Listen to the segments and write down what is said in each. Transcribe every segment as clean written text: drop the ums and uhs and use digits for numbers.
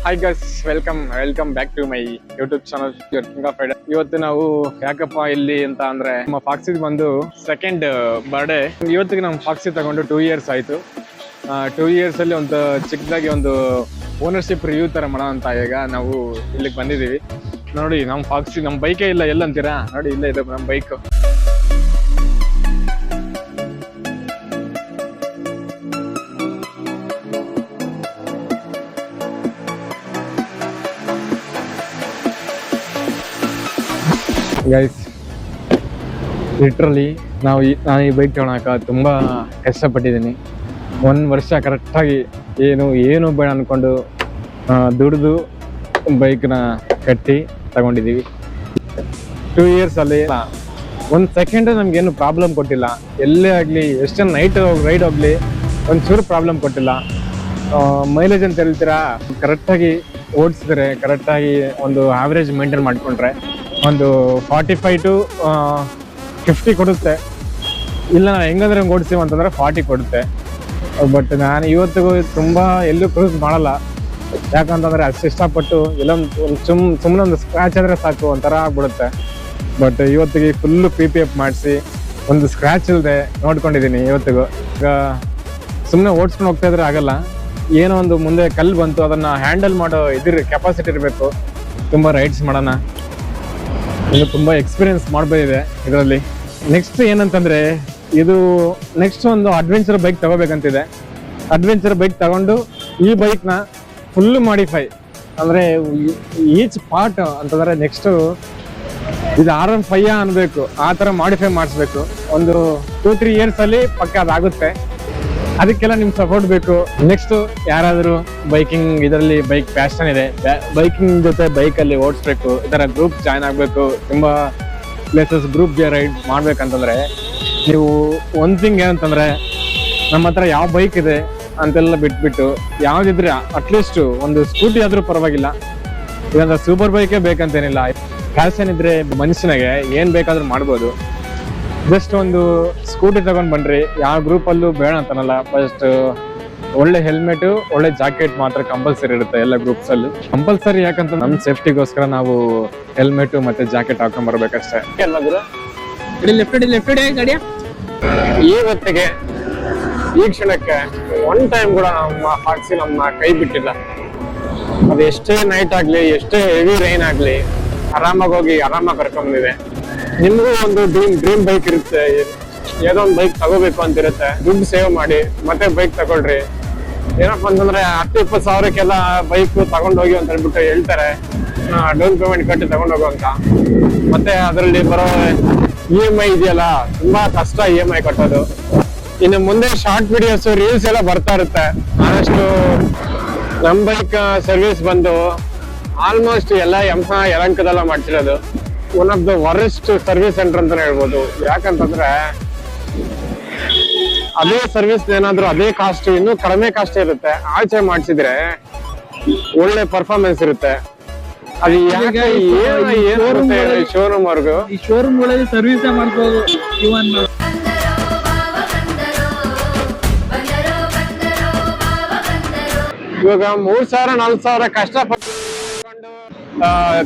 Hi guys, welcome back to my YouTube channel king of rider. ಇವತ್ತು ನಾವು ಯಾಕಪ್ಪ ಇಲ್ಲಿ ಅಂತ ಅಂದ್ರೆ ನಮ್ಮ ಫಾಕ್ಸಿ ಬಂದು ಸೆಕೆಂಡ್ ಬರ್ಡೇ. ಇವತ್ತಿಗೆ ನಮ್ಮ ಫಾಕ್ಸಿ ತಗೊಂಡು 2 years ಆಯ್ತು. 2 years ಅಲ್ಲಿ ಒಂದು ಚಿಕ್ಕದಾಗಿ ಒಂದು ಓನರ್ಶಿಪ್ ರಿವ್ಯೂ ತರ ಮಾಡೋಣ ಅಂತ ಈಗ ನಾವು ಇಲ್ಲಿಗೆ ಬಂದಿದ್ದೀವಿ. ನೋಡಿ ನಮ್ಮ ಫಾಕ್ಸಿ, ನಮ್ಮ ಬೈಕೇ ಇಲ್ಲ, ಎಲ್ಲ ಅಂತೀರಾ? ನೋಡಿ ಇಲ್ಲೇ ಇದೆ ನಮ್ಮ ಬೈಕ್. ಗೈಸ್, ಲಿಟ್ರಲಿ ನಾನು ಈ ಬೈಕ್ ತಗೊಳಕ ತುಂಬ ಕಷ್ಟಪಟ್ಟಿದ್ದೀನಿ. 1 ವರ್ಷ ಕರೆಕ್ಟಾಗಿ ಏನು ಬೇಡ ಅಂದ್ಕೊಂಡು ದುಡಿದು ಬೈಕ್ನ ಕಟ್ಟಿ ತಗೊಂಡಿದ್ದೀವಿ. 2 years ಅಲ್ಲಿ 1 second ನಮಗೇನು ಪ್ರಾಬ್ಲಮ್ ಕೊಟ್ಟಿಲ್ಲ. ಎಲ್ಲೇ ಆಗಲಿ, ಎಷ್ಟೇ ನೈಟ್ ರೈಡ್ ಹೋಗಲಿ, ಒಂಚೂರು ಪ್ರಾಬ್ಲಮ್ ಕೊಟ್ಟಿಲ್ಲ. ಮೈಲೇಜ್ ಅಂತ ಹೇಳ್ತೀರಾ, ಕರೆಕ್ಟಾಗಿ ಓಡಿಸಿದ್ರೆ, ಕರೆಕ್ಟಾಗಿ ಒಂದು ಆವ್ರೇಜ್ ಮೇಂಟೈನ್ ಮಾಡಿಕೊಂಡ್ರೆ ಒಂದು 45 to 50 ಕೊಡುತ್ತೆ. ಇಲ್ಲ ನಾವು ಹೆಂಗಂದ್ರೆ ಹಂಗೆ ಓಡಿಸ್ತೀವಿ ಅಂತಂದ್ರೆ 40 ಕೊಡುತ್ತೆ. ಬಟ್ ನಾನು ಇವತ್ತಿಗೂ ತುಂಬ ಎಲ್ಲೂ ಕ್ರೂಸ್ ಮಾಡಲ್ಲ. ಯಾಕಂತಂದರೆ ಅಷ್ಟು ಇಷ್ಟಪಟ್ಟು ಎಲ್ಲ ಸುಮ್ಮನೆ ಒಂದು ಸ್ಕ್ರ್ಯಾಚ್ ಆದರೆ ಸಾಕು ಒಂಥರ ಆಗ್ಬಿಡುತ್ತೆ. ಬಟ್ ಇವತ್ತಿಗೆ ಫುಲ್ಲು PPF ಮಾಡಿಸಿ ಒಂದು ಸ್ಕ್ರ್ಯಾಚ್ ಇಲ್ಲದೆ ನೋಡ್ಕೊಂಡಿದ್ದೀನಿ ಇವತ್ತಿಗೂ. ಈಗ ಸುಮ್ಮನೆ ಓಡಿಸ್ಕೊಂಡು ಹೋಗ್ತಾ ಇದ್ರೆ ಆಗಲ್ಲ. ಏನೋ ಒಂದು ಮುಂದೆ ಕಲ್ಲು ಬಂತು, ಅದನ್ನು ಹ್ಯಾಂಡಲ್ ಮಾಡೋ ಕೆಪಾಸಿಟಿ ಇರಬೇಕು. ತುಂಬ ರೈಡ್ಸ್ ಮಾಡೋಣ, ಇನ್ನು ತುಂಬ ಎಕ್ಸ್ಪೀರಿಯನ್ಸ್ ಮಾಡ್ಬೋದಿದೆ ಇದರಲ್ಲಿ. ನೆಕ್ಸ್ಟ್ ಏನಂತಂದರೆ, ಇದು ನೆಕ್ಸ್ಟ್ ಒಂದು ಅಡ್ವೆಂಚರ್ ಬೈಕ್ ತಗೋಬೇಕಂತಿದೆ. ಅಡ್ವೆಂಚರ್ ಬೈಕ್ ತಗೊಂಡು ಈ ಬೈಕ್ನ ಫುಲ್ಲು ಮಾಡಿಫೈ, ಅಂದರೆ ಈಚ್ ಪಾರ್ಟ್ ಅಂತಂದರೆ ನೆಕ್ಸ್ಟು ಇದು RM5 ಅನ್ಬೇಕು, ಆ ಥರ ಮಾಡಿಫೈ ಮಾಡಿಸ್ಬೇಕು. ಒಂದು 2-3 years ಅಲ್ಲಿ ಪಕ್ಕ ಅದಾಗುತ್ತೆ. ಅದಕ್ಕೆಲ್ಲ ನಿಮ್ಮ ಸಪೋರ್ಟ್ ಬೇಕು. ನೆಕ್ಸ್ಟ್ ಯಾರಾದರೂ ಬೈಕಿಂಗ್ ಇದರಲ್ಲಿ ಬೈಕ್ ಪ್ಯಾಷನ್ ಇದೆ, ಬೈಕಿಂಗ್ ಜೊತೆ ಬೈಕಲ್ಲಿ ಓಡಿಸ್ಬೇಕು, ಈ ಥರ ಗ್ರೂಪ್ ಜಾಯ್ನ್ ಆಗಬೇಕು, ತುಂಬ ಪ್ಲೇಸಸ್ ಗ್ರೂಪ್ ರೈಡ್ ಮಾಡ್ಬೇಕಂತಂದರೆ ನೀವು ಒಂದು ಥಿಂಗ್ ಏನಂತಂದರೆ, ನಮ್ಮ ಹತ್ರ ಯಾವ ಬೈಕ್ ಇದೆ ಅಂತೆಲ್ಲ ಬಿಟ್ಬಿಟ್ಟು ಯಾವುದಿದ್ರೆ ಅಟ್ಲೀಸ್ಟ್ ಒಂದು ಸ್ಕೂಟಿ ಆದರೂ ಪರವಾಗಿಲ್ಲ. ಇದಂದ್ರೆ ಸೂಪರ್ ಬೈಕೇ ಬೇಕಂತೇನಿಲ್ಲ. ಪ್ಯಾಷನ್ ಇದ್ರೆ ಮನುಷ್ಯನಿಗೆ ಏನು ಬೇಕಾದ್ರೂ ಮಾಡ್ಬೋದು. ಜಸ್ಟ್ ಒಂದು ಸ್ಕೂಟಿ ತಗೊಂಡ್ ಬನ್ರಿ, ಯಾವ ಗ್ರೂಪಲ್ಲೂ ಬೇಡ ಅಂತನಲ್ಲ. ಫಸ್ಟ್ ಒಳ್ಳೆ ಹೆಲ್ಮೆಟ್, ಒಳ್ಳೆ ಜಾಕೆಟ್ ಮಾತ್ರ ಕಂಪಲ್ಸರಿ ಇರುತ್ತೆ ಎಲ್ಲ ಗ್ರೂಪ್ಸ್ ಅಲ್ಲಿ. ಕಂಪಲ್ಸರಿ ಯಾಕಂತ ನಮ್ಮ ಸೇಫ್ಟಿಗೋಸ್ಕರ ನಾವು ಹೆಲ್ಮೆಟ್ ಮತ್ತೆ ಜಾಕೆಟ್ ಹಾಕೊಂಡ್ ಬರ್ಬೇಕಷ್ಟೇ. ಇವತ್ತಿಗೆ ಈ ಕ್ಷಣಕ್ಕೆ 1 time ಕೂಡ ನಮ್ಮ ಫಾಕ್ಸಿ ನಮ್ಮ ಕೈ ಬಿಟ್ಟಿಲ್ಲ. ಅದು ಎಷ್ಟೇ ನೈಟ್ ಆಗ್ಲಿ, ಎಷ್ಟೇ ಹೆವಿ ರೈನ್ ಆಗ್ಲಿ, ಆರಾಮಾಗಿ ಹೋಗಿ ಆರಾಮಾಗಿ ಕರ್ಕೊಂಡ್ಬಂದಿದೆ. ನಿಮಗೂ ಒಂದು ಡ್ರೀಮ್ ಬೈಕ್ ಇರುತ್ತೆ, ಏನೋ ಒಂದು ಬೈಕ್ ತಗೋಬೇಕು ಅಂತಿರುತ್ತೆ. ದುಡ್ಡು ಸೇವ್ ಮಾಡಿ ಮತ್ತೆ ಬೈಕ್ ತಗೊಳ್ರಿ. ಏನಪ್ಪ ಅಂತಂದ್ರೆ 10-20 ಸಾವಿರಕ್ಕೆಲ್ಲ ಬೈಕ್ ತಗೊಂಡೋಗಿ ಅಂತ ಹೇಳ್ಬಿಟ್ಟು ಹೇಳ್ತಾರೆ, ಡೌನ್ ಪೇಮೆಂಟ್ ಕಟ್ಟಿ ತಗೊಂಡೋಗು ಅಂತ. ಮತ್ತೆ ಅದರಲ್ಲಿ ಬರೋ EMI ಇದೆಯಲ್ಲ, ತುಂಬಾ ಕಷ್ಟ EMI ಕಟ್ಟೋದು. ಇನ್ನು ಮುಂದೆ ಶಾರ್ಟ್ ವಿಡಿಯೋಸ್, ರೀಲ್ಸ್ ಎಲ್ಲ ಬರ್ತಾ ಇರುತ್ತೆ. ಆದಷ್ಟು ನಮ್ಮ ಬೈಕ್ ಸರ್ವಿಸ್ ಬಂದು ಆಲ್ಮೋಸ್ಟ್ ಎಲ್ಲ ಯಲಹಂಕದೆಲ್ಲ ಮಾಡ್ತಿರೋದು. One of the worst service centre ಅಂತಾನೆ ಹೇಳ್ಬೋದು. ಯಾಕಂತಂದ್ರೆ ಅದೇ ಸರ್ವಿಸ್ ಏನಾದ್ರು ಅದೇ ಕಾಸ್ಟ್, ಇನ್ನೂ ಕಡಿಮೆ ಕಾಸ್ಟ್ ಇರುತ್ತೆ. ಆಚೆ ಮಾಡಿಸಿದ್ರೆ ಒಳ್ಳೆ ಪರ್ಫಾರ್ಮೆನ್ಸ್ ಇರುತ್ತೆ. ಅದು ಯಾಕೆ ಶೋರೂಮ್ ವರ್ಗು, ಈ ಶೋರೂಮ್ ಗಳಲ್ಲಿ ಸರ್ವಿಸ್ ಮಾಡ್ಬೋದು. ಇವಾಗ 3,000-4,000 ಕಷ್ಟಪಟ್ಟು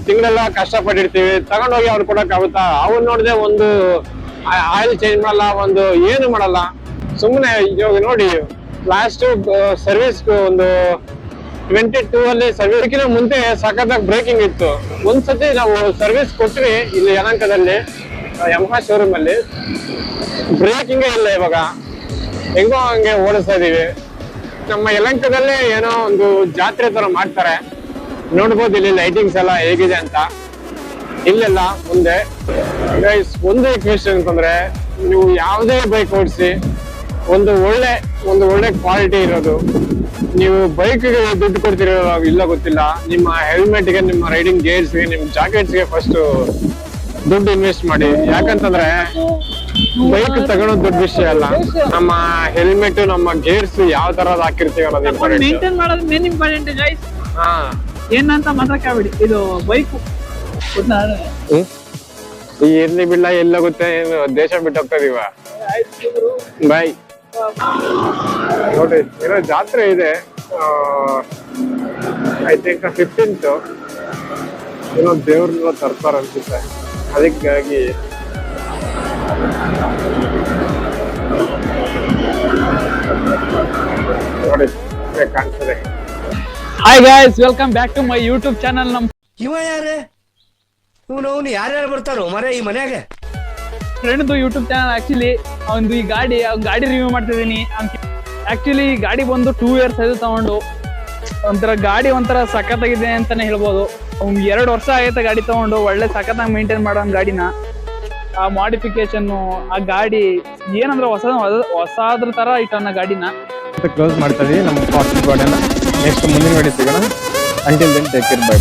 ತಿಂಗಳೆಲ್ಲ ಕಷ್ಟಪಟ್ಟಿರ್ತೀವಿ, ತಗೊಂಡೋಗಿ ಅವ್ರು ಕೊಡಕ್ಕಾಗುತ್ತಾ? ಅವ್ರು ನೋಡಿದೆ ಒಂದು ಆಯಿಲ್ ಚೇಂಜ್ ಮಾಡಲ್ಲ, ಒಂದು ಏನು ಮಾಡಲ್ಲ. ಸುಮ್ಮನೆ ಇವಾಗ ನೋಡಿ, ಲಾಸ್ಟ್ ಸರ್ವಿಸ್ ಒಂದು 22 ಅಲ್ಲಿ ಸರ್ವಿಸ್ಗಿನ ಮುಂದೆ ಸಖತ್ತಾಗಿ ಬ್ರೇಕಿಂಗ್ ಇತ್ತು. ಒಂದ್ಸತಿ ನಾವು ಸರ್ವಿಸ್ ಕೊಟ್ವಿ ಇಲ್ಲಿ ಯಲಹಂಕದಲ್ಲಿ ಯಮಹಾ ಶೋರೂಮ್ ಅಲ್ಲಿ, ಬ್ರೇಕಿಂಗೇ ಇಲ್ಲ. ಇವಾಗ ಹೆಂಗೋ ಹಂಗೆ ಓಡಿಸ್ತಾ ಇದೀವಿ. ನಮ್ಮ ಯಲಹಂಕದಲ್ಲೇ ಏನೋ ಒಂದು ಜಾತ್ರೆ ತರ ಮಾಡ್ತಾರೆ, ನೋಡ್ಬೋದು ಇಲ್ಲಿ ಲೈಟಿಂಗ್ಸ್ ಎಲ್ಲ ಹೇಗಿದೆ ಅಂತ. ಇಲ್ಲೆಲ್ಲ ಮುಂದೆ ಗೈಸ್ ಒಂದೇ ಕ್ವೆಶ್ಚನ್ ಅಂತಂದ್ರೆ, ನೀವು ಯಾವುದೇ ಬೈಕ್ ಓಡಿಸಿ ಒಂದು ಒಳ್ಳೆ ಕ್ವಾಲಿಟಿ ಇರೋದು. ನೀವು ಬೈಕ್ಗೆ ದುಡ್ಡು ಕೊಡ್ತಿರೋ ಇಲ್ಲ ಗೊತ್ತಿಲ್ಲ, ನಿಮ್ಮ ಹೆಲ್ಮೆಟ್ಗೆ, ನಿಮ್ಮ ರೈಡಿಂಗ್ ಗೇರ್ಸ್ಗೆ, ನಿಮ್ಮ ಜಾಕೆಟ್ಸ್ಗೆ ಫಸ್ಟ್ ದುಡ್ಡು ಇನ್ವೆಸ್ಟ್ ಮಾಡಿ. ಯಾಕಂತಂದ್ರೆ ಬೈಕ್ ತಗೊಳೋದು ದೊಡ್ಡ ವಿಷಯ ಅಲ್ಲ, ನಮ್ಮ ಹೆಲ್ಮೆಟ್, ನಮ್ಮ ಗೇರ್ಸ್ ಯಾವ ತರದ್ ಹಾಕಿರ್ತೀವಿ ಅನ್ನೋದು ಮೇಂಟೈನ್ ಮಾಡೋದು ಮೇನ್ ಇಂಪಾರ್ಟೆಂಟ್ ಗೈಸ್. ಏನಂತ ಮಾತ್ರ ಕೇಳ್ಬಿಡಿ, ಇದು ಬೈಕ್ ಇರ್ಲಿ ಬಿಡ್ಲ, ಎಲ್ಲೋಗುತ್ತೆ, ದೇಶ ಬಿಟ್ಟು ಹೋಗ್ತಾ ಇದೀವ. ಬಾಯ್. ನೋಡ್ರಿ, ಏನೋ ಜಾತ್ರೆ ಇದೆ, ಐ ಥಿಂಕ್ 15th ಏನೋ ದೇವ್ರನ್ನ ತರ್ತಾರ ಅನ್ಸುತ್ತೆ. ಅದಕ್ಕಾಗಿ ನೋಡಿ ಕಾಣ್ತದೆ. Hi guys, welcome back to my YouTube channel. ನಮ್ಮ ಇವ ಯಾರೇ ಇವನು ಯಾರ್ಯಾರು ಬರ್ತಾರೋ ಮರೆ ಈ ಮನ್ಯಾಗ? ಫ್ರೆಂಡ್ದು ಯೂಟ್ಯೂಬ್ ಚಾನಲ್. ಆಕ್ಚುಲಿ ಅವ್ನು ಈ ಗಾಡಿ ರಿವ್ಯೂ ಮಾಡ್ತಿದ್ದೀನಿ. ಆಕ್ಚುಲಿ ಈ ಗಾಡಿ ಬಂದು 2 years ಆಯ್ತು ತಗೊಂಡು. ಗಾಡಿ ಒಂಥರ ಸಖತ್ತಾಗಿದೆ ಅಂತಾನೆ ಹೇಳ್ಬೋದು. ಅವ್ನು 2 ವರ್ಷ ಆಗೈತೆ ಗಾಡಿ ತಗೊಂಡು. ಒಳ್ಳೆ ಸಖತ್ತಾಗಿ ಮೇಂಟೈನ್ ಮಾಡೋ ಗಾಡಿನ. ಆ ಮಾಡಿಫಿಕೇಶನ್, ಆ ಗಾಡಿ ಏನಂದ್ರೆ ಹೊಸದ್ರ ತರ ಇಟ್ಟವನ್ನ ಗಾಡಿನ. ಕ್ಲೋಸ್ ಮಾಡ್ತಾ ಇದೀವಿ ನಮ್ಮ ಫಾಸ್ಟ್ ಗಾಡಿನ. ನೆಕ್ಸ್ಟ್ ಮುಂದಿನ ಗಾಡಿ ಸಿಗೋಣ. Until then take care, by.